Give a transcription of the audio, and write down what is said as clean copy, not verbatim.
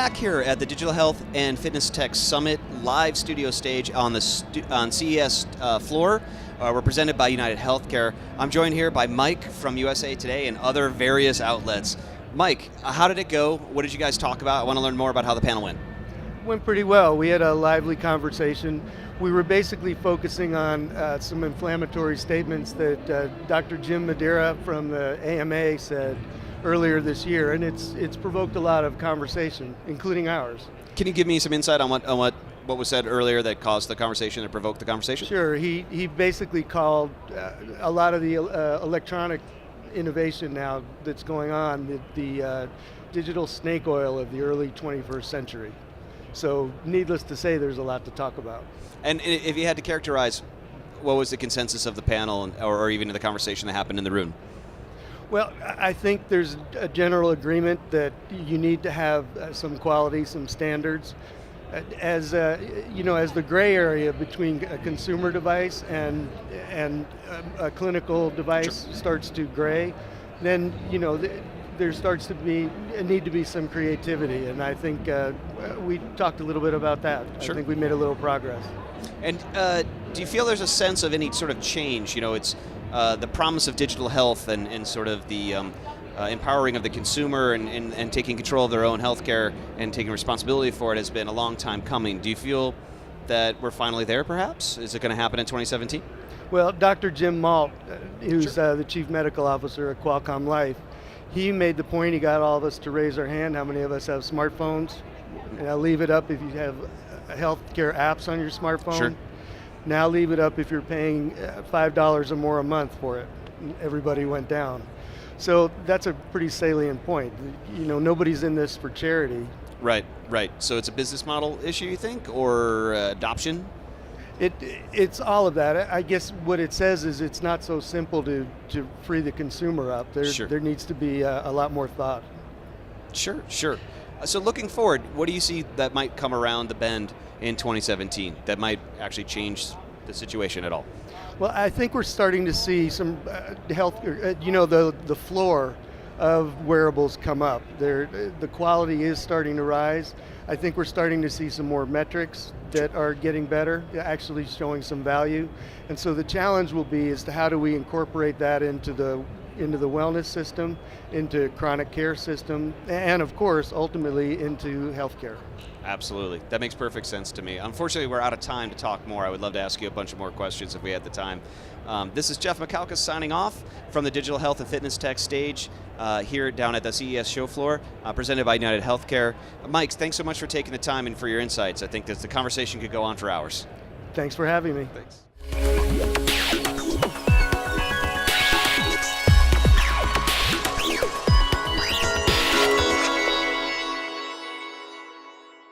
back here at the Digital Health and Fitness Tech Summit live studio stage on the CES floor. We're presented by United Healthcare. I'm joined here by Mike from USA Today and other various outlets. Mike, how did it go? What did you guys talk about? I want to learn more about how the panel went. Went pretty well. We had a lively conversation. We were basically focusing on some inflammatory statements that Dr. Jim Madeira from the AMA said earlier this year, and it's provoked a lot of conversation, including ours. Can you give me some insight on what was said earlier that caused the conversation, that provoked the conversation? Sure. He basically called a lot of the electronic innovation now that's going on the digital snake oil of the early 21st century. So needless to say, there's a lot to talk about. And if you had to characterize, what was the consensus of the panel or even the conversation that happened in the room? Well, I think there's a general agreement that you need to have some quality, some standards. As as the gray area between a consumer device and a clinical device starts to gray, then there starts to need to be some creativity, and I think we talked a little bit about that. Sure. I think we made a little progress. And do you feel there's a sense of any sort of change? It's the promise of digital health and sort of the empowering of the consumer and taking control of their own healthcare and taking responsibility for it has been a long time coming. Do you feel that we're finally there, perhaps? Is it going to happen in 2017? Well, Dr. Jim Malt, who's Sure. the Chief Medical Officer at Qualcomm Life, he made the point, he got all of us to raise our hand. How many of us have smartphones? And I'll leave it up if you have healthcare apps on your smartphone. Sure. Now leave it up if you're paying $5 or more a month for it. Everybody went down. So that's a pretty salient point. Nobody's in this for charity. Right. So it's a business model issue, you think, or adoption? It's all of that. I guess what it says is it's not so simple to free the consumer up. Sure. There needs to be a lot more thought. Sure. So looking forward, what do you see that might come around the bend in 2017 that might actually change the situation at all? Well, I think we're starting to see some health, the floor of wearables come up. The quality is starting to rise. I think we're starting to see some more metrics that are getting better, actually showing some value. And so the challenge will be is to how do we incorporate that into the wellness system, into chronic care system, and of course, ultimately into healthcare. Absolutely. That makes perfect sense to me. Unfortunately, we're out of time to talk more. I would love to ask you a bunch of more questions if we had the time. This is Jeff McCalkus signing off from the Digital Health and Fitness Tech stage here down at the CES show floor, presented by United Healthcare. Mike, thanks so much for taking the time and for your insights. I think that the conversation could go on for hours. Thanks for having me. Thanks.